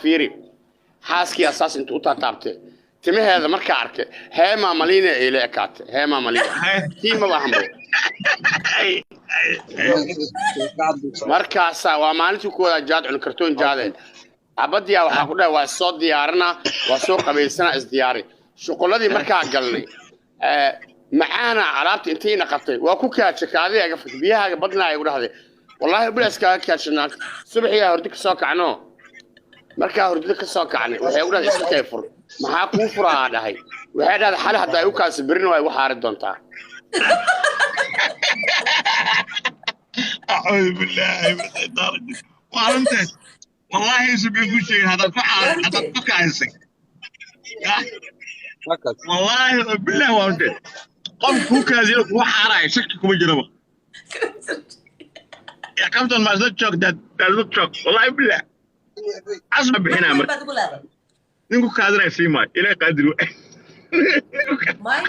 fiiri xaaskii asaas inta u taataabtay timaheeda markaa arkay heema malina ay la ekaatay heema malina tiima waxan markaasa waa maalintii ku wada jaad cun kartoon jaadeen abadiya waxa ku dhahay waa soo diyaarina waa soo qabaysana is diyaari shuquladii markaa galnay macaana alaabta intiina qabtay waa ku kaajakaadii aga biyaha badnaa ay u dhahday wallahi bilaska kaajana subaxiya horti ka soo kacno markaa hurdada ka soo kacnay waxay u dhahday iska kayfur maxaa ku furaa dhahay waxay dhahday xal hadaa u kaas birin way wax haari doontaa أعوذ بالله من الشيطان الرجيم وأنت والله يسبي كل شيء هذا فعل هذا فكاسك والله بالله وأنت قم فوق هذه وحراي شكلكم يجربه يا كابتن ما زلت شوك ده زلت شوك والله بالله أصلا بحنا أمر نقول كادر يسيما إلى قادر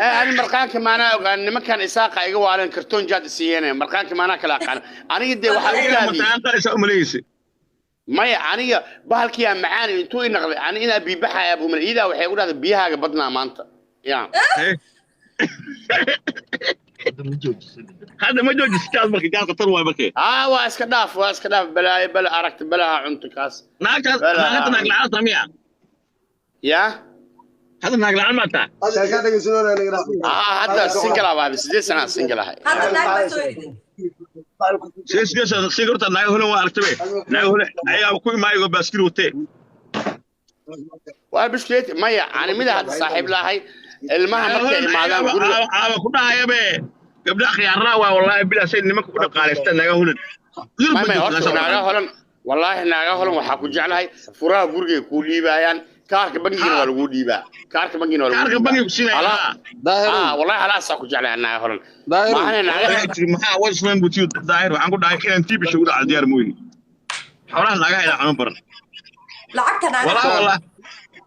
أنا مرقانك معنا وقال ما كان إساقة يقوى على كرتون جاد سيانة مرقانك معنا كلا قانا أنا يدي وحاول ما يعني بهالك يا معاني انتو نقضي أنا إنا بيبحى يا أبو من إيدا وحيقول هذا بيها قبضنا مانتا يعني هذا ما جوج استاذ بركي قال قطر واي بركي واسكداف بلا أركت بلا عنتكاس ناقص ناقل على طميع يا هذا ناقل على متى هذا سنجلا بابي سدي سنة سنجلا هاي هذا ناقل سيجرت ناقل هنا وارتبه ناقل هنا أيام كل ما يقول باسكيل وتي وبشكيت ما يعني ماذا هذا صاحب لا هاي المهم مركي معلم كنا يا بي قبل أخي الراوة والله بلا شيء نمك كنا قالستنا ناقل هنا ما يقصد ناقل هلا والله ناقل هلا وحكوا جعلها فراه برجي كولي بيان كارك بنجين ولا جودي بقى كارك بنجين ولا كارك بنجين بسينا والله على ساكو جعلها ناقل هلا ما أنا ناقل ما وصلنا بتيو ظاهر وعنكو داير أنتي بشغل على ديار موي حوالها ناقل إلى عم برا لعبتنا والله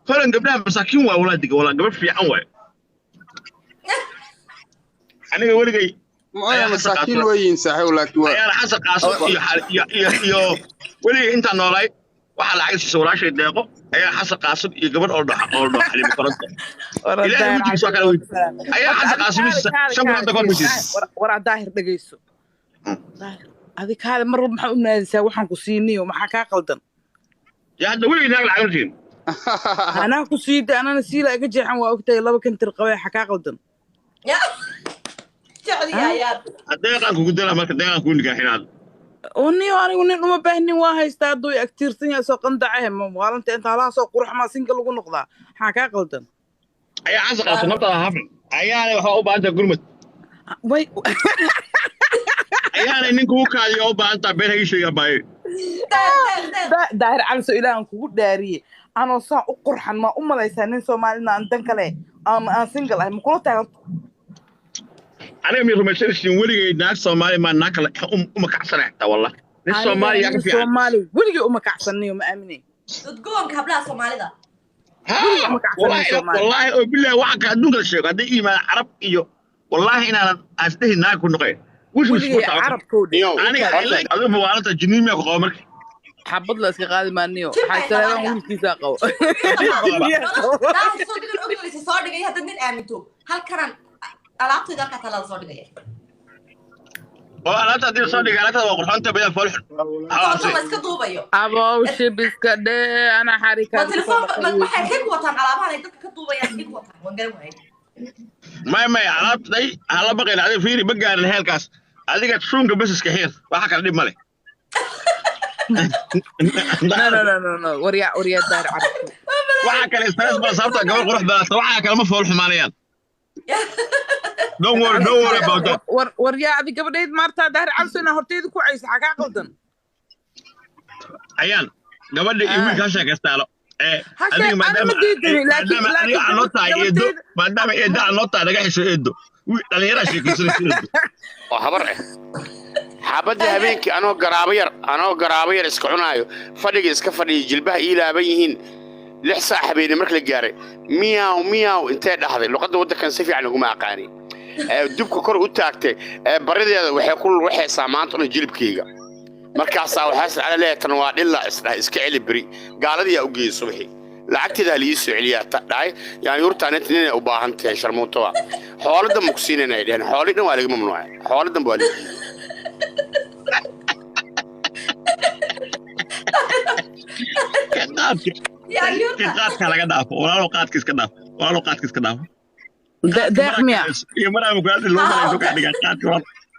فلان قبلها مساكين ولا دقة ولا قبل في أول أنا أقول لك ما مساكين وين صحيح ولا كوا أنا حاسة قاسو يا ولي أنت نولاي waxaa lacag soo walaashay deeqo ayaa xasan qaasib iyo gabadh oo xalimo koronto ilaahay wajig soo kala weyn ayaa xasan qaasib shan boqol dolar bishii war daahir dhageyso daahir adi kaale mar walba maxaa u naadisaa waxaan ku siiniyo maxaa ka qaldan yaa hadda weli inaag lacag siin anaa ku siida anana siila iga jeexan waa ogtay laba kantir qabay xaka qaldan ya jacli ayaad deeqan ku gudala marka deeqan ku nigaaxinaad ونيو أنا ونين ما بهني واحد استعدوا أكتر سنة سوق ندعهم وقالنت أنت على سوق روح ما سنقل وقول نقطة حكا قلتن أي عزق أصلا نبضة هافن أيانا وحاوبة أنت قرمت وي أيانا إنكو كالي أوبة أنت بين هاي شيء باي داير على سؤالان كود داري أنا صا أقرحن ما ليس ننسى مالنا عندن كله أنا سنقل هم كله تعرف أنا من رمشيرشين ولي ناس سومالي ما ناكل كعسر حتى والله ناس سومالي يا كفي سومالي ولي كعسرني ومأمني تقول قبلها سومالي ده والله بالله وعك هدوك الشيء هذا إيمان عرب إيو والله أنا أستهي ناكل نقي وش مسكوت عرب كودي أنا أقول موالة الجنين يا قومك حبض له اسكي ما نيو حتى لا ولكي ساقو لا صدق الأقل اللي صار دقيقة هذا من آمنتو هل كان alaabta dalka kala soo dhigay alaabta hadii soo dhigay alaabta waa qurxanta bada falx ma iska duubayo abo shibiska de ana xarika telefoon waxay xig wataan alaabaha ay dadka ka duubayaan xig wataan waan garan waayay may alaabtay hala baqay adiga fiiri ma gaarin heelkaas adiga suunka basiska heer waxa kala dhib male no wariya daar arag waxa kale stress ba sabta gabar qurux badan waxa kale ma fool xumaanayaan Don't worry about that. وريا أبي قبل عيد مرتا دهر عالسنا هرتيد كويس حكا قلدن. أيان قبل يومي كاشة كستالو. أنا مديدني لكن أنا نوتا يدو ما دام يدع نوتا رجع شو يدو. أنا يراش يكسر يدو. وحبر حبدي هبينك أنا قرابير إسكعنايو فرق إسكفري جلبه إلى بيهين لحسا حبيني مركل الجاري مياو انتهى لحظة لقد ودك كان سفي عنه ما قاني دبك كور وتاكتي بريدي waxay kul waxay saameyntu jilibkeyga markaasaa waxaas ala leetan waa dhilla isdhahay iska celi beri gaaladii yaa u geeyey subaxii lacagteedaa liii soo celiyaa dhahay yani yurtaanet inay u baahan tahay sharmuutoba xooladan ma ku siinayna ay dheheen xoolii dhan waa laga mamnuucay xooladan waa laga qaadka laga dhaafo walaalo qaadka iska dhaafo deeq miya iyo maraa mukaadi loo malayso ka dhigan qaadka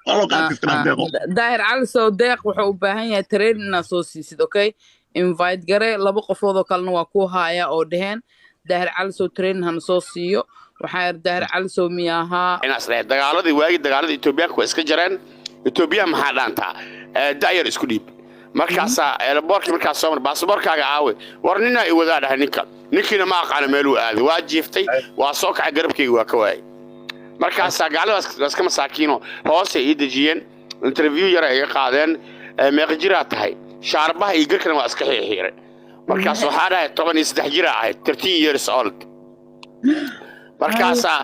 walaalo qaadka iska dhaafo daahir cali soo deeq wuxuu u baahan yahay train inaad soo siisid okay invite gare laba qofood oo kalena waa ku haaya oo dheheen daahir cali soo train hana soo siiyo waxaa yar daahir cali soo miyahaa inaas dhahay dagaaladii Etoobiyaanku waa iska jareen Etoobiya maxaa dhaantaa daayar isku dhiib markaasaa airportka markaas soo mar baasaboorkaaga aawe war ninaa i wadaa dhahay ninkiina ma aqaana meeluu aaday waa jiiftay waa soo kacay garabkayga waa ka waayay markaasaa gaaladaas iska masaakiino hoose ii dejiyeen interview yara iga qaadeen meeqa jiraa tahay shaarbaha iyo garkana waa iska xiixiiray markaas waxaa dhahay 13 jira ahayd 13 years old markaasaa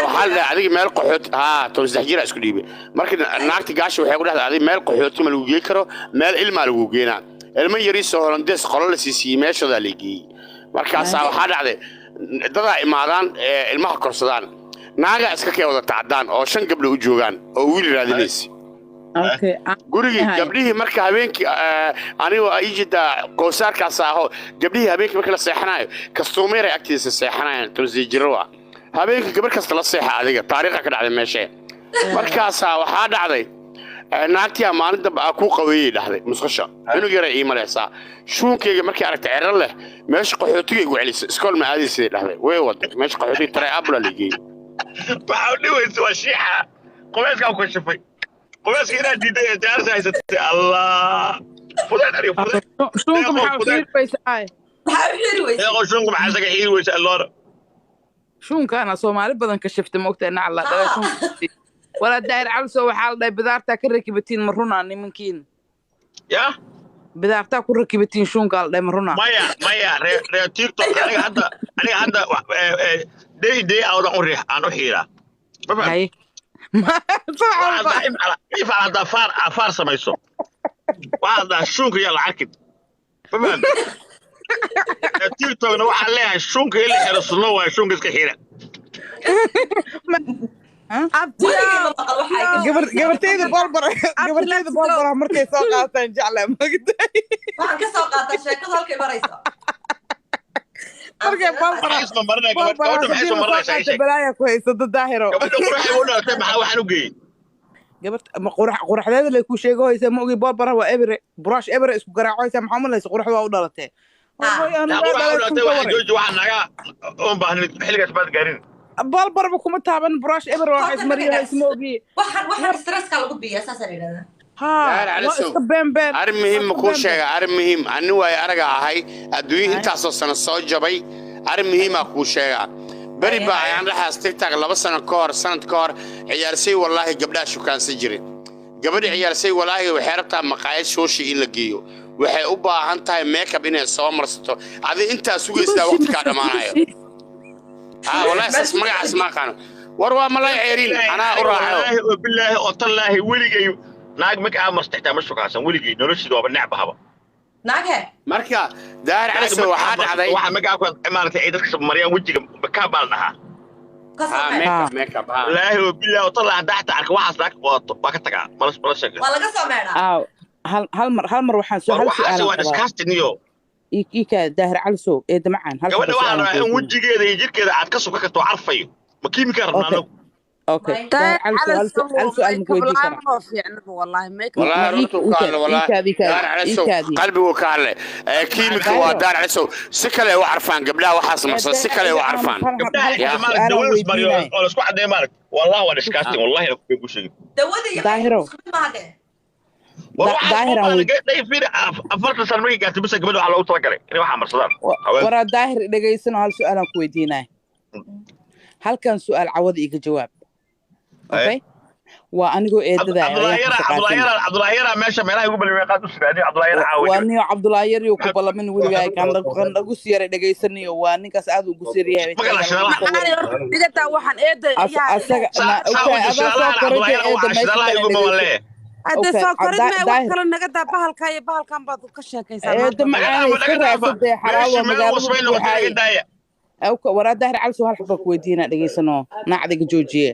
waxaa la dhahay adiga meel qaxoot 13 jira isku dhiibay markii naagti gaasha waxay ku dhahday adiga meel qaxooti ma lagu geey karo meel ilma lagu geeyna ilma yariis oo Hollandees qolo la siisay meeshooda la geeyay markaasaa waxaa dhacday dadaa imaadaan ilmaha korsadaan naaga iska kee wada tacdaan oo 5 gabdho u joogaan oo wiil raadinaysa okay gurigii gabdhihii marka habeenkii anigu ayjida qoosaarkaas aho gabdhihii habeenkii marka la seexanayo kastuumeeray agtiisa seexanayaan tosiijirwa habeenkii gabar kasta la seexa adiga taariikhda ka dhacday meesha markaas waxaa dhacday naagtii maalin dambe ku qaweeyay dhahday musqasha inuu yaray ii maleysa shuunkeyga markii aragtay cirar leh meesha qaxootiga igu celisay iskool ma aadaysid dhahday way waday meesha qaxootiga taray abla ligay waxa uu dhiwayso waa shiixa qoyska ku shafay qoyska ina diiday jaarsa haysatay allah fudan ari fudan shunku maxaa fiiraysaa shunku maxaa saga xiiraysaa allah shunkaana Soomaali badan ka shiftay moogtaa nacla dhalay shunku wala daahir cali soo waxaa la dhahay bidaarta ka rakibatiin maruna nimankiin ya bidaarta ku rakibatiin shunka la dhahay maruna maya re TikTok aniga hadda day awdan u riix aan u xiira hay if على فار سميسو وهذا شونك يلا عكد فهمت تيك توك نوع عليها الشونك اللي حرصنا وشونك كحيرة gabartayda balbara markay soo qaataan jeclaa magday waxaan ka soo qaataa sheekada halkay marayso markay balbara ku haysato daahiro waxaan u geeyey quraxdeeda lay ku sheegaysa ma ogi balbara waa ebre brush ebre isku garaacaysa maxaa malaysa qurax waa u dhalatay balbarba kuma taaban brush ebre waa ismariyo isma ogi waxaan stresska lagu biyaa saasaan idhahdaa arrin muhiim ku sheega arrin muhiim ani way araga ahay adduun intaasoo sano soo jabay arrin muhiima ku sheega bari baa ayaan dhaxaas TikTok 2 sano ka hor sanad ka hor ciyaarsay wallahi gabdhaha shukaansan jiray gabadha ciyaarsay wallahi waxay rabtaa maqaayad shooshi in la geeyo waxay u baahan tahay makeup inay soo marsato adi inta sugaysaa waqti ka dhamaanayo wallahi saas magacaas ma qano war waa malay ceerin ana u raaxo billahi oo tallahi weligay naag magaca marstixtaa ma shukaasan weligay noloshii waa nacbahaba naaghe marka daahir cali soo waxaa dhacday waxa magaca ku imaanatay ay dadka Soomaaliya wajiga ka baalnaha makeup laahi oo billahi oo tallahi daxta arka waxaas laga qooto ba ka tagaa malas sheekay waa laga soo meeraa hal mar waxaan soo hal su'aal waa disgusting iika daahir cali soo ee damacaan hal gabadha waxaa in wajigeeda iyo jirkeeda aad ka suka karto arfayo ma kiimika rabnaa اوكي هل سؤال مكويدي كرا والله ما والله قلبي وكاله كيميكا ودار عسو سكله وعرفان قبلها وحاس مصر سكله وعرفان يا مالك دولس مريو ولا اسكو عدي مالك والله وانا شكاستي والله كنت شيء دودي ظاهره ظاهره داي في افرت سلمي قالت بس قبل على اوتو غلي اني waxa marsadaan wara daahir dhageysano hal su'aal aan ku weydiinay halkan su'aal cawad iga jawaab okay وأنيقو إيدادا عبد الله يرى ماشى مالها يقول بلي قاد وسراني عبد الله يرى عاود وأنيو عبد الله يرى وكبلا من ولي كان لقو سيارة دقيسني وأني كاس عادو قسيري ما قال شغلة دقيقة واحد إيدا عبد الله يرى يقول بوالله هذا okay سكرت ما daahir وكل نجدا بهالكان بعض كشة كيسان eeda macaanay iska raadsadee xalaal waa magaalada buuxaaye waraa daahir cali su'aal xabba ku weydiinaa dhegaysano naacdiga joojiye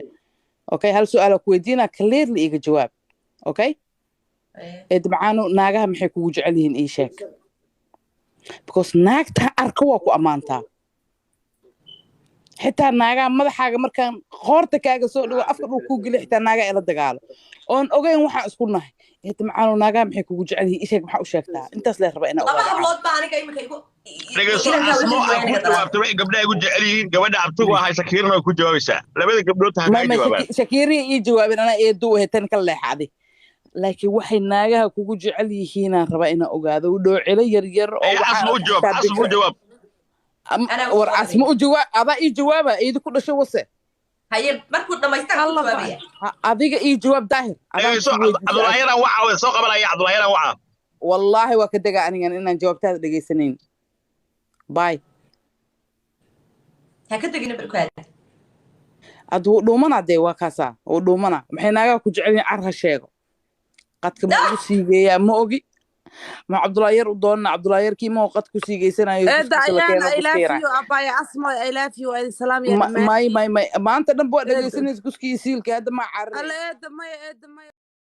okay hal su'aal ku weydiinaa clearly iga jawaab okay eeda macaanu naagaha maxay kugu jecel yihiin ii sheeg because naagta arka waa ku ammaantaa xitaa naagaha madaxaaga markaan qoorta kaaga soo dhawo afka dhul kuu geli xitaa naagaa ila dagaalo oon ogeyn waxaan isku nahay eeda macaanu naagaha maxay kugu jecel yihiin ii sheeg maxaa u sheegtaa intaas lee raba inaa laba ogaado hablood baa aniga imika igu dhegeyso asmo ay ku jawaabtay way gabdhaha igu jecel yihiin gabadha abtigu ahay sakiirna way ku jawaabaysaa labada gabdhood ha ka jawaabaan shakiiriya ii jawaabin anaa eedu u hetan ka leexaday laakiin waxay naagaha kugu jecel yihiinaan rabaa inaan ogaado u dhoocilo yaryar oo asmo u jawaab war asmo u jawaab adaa ii jawaaba iidi ku dhashay wase haye markuu dhamaystaan ku jawaabaya adiga ii jawaab daahir cabdulaayana waxa way soo qabanaya cabdulaayana waxa wallaahi waa ka degaa anigan inaan jawaabtaada dhegaysanayn باي هكذا جينا بالكاد أدو دومنا دي وكاسا ودومنا محيناga ku jecel carha sheego qadka ma ugu siigeeyaa ma ogi ma Cabdullaahi yar u doona Cabdullaahi yarkii ma qad ku siigeysanayo I love you abaya asma I love you ay salaam ya may maanta dhan boo dhageysanaysa kuskii siilka hadda ma carray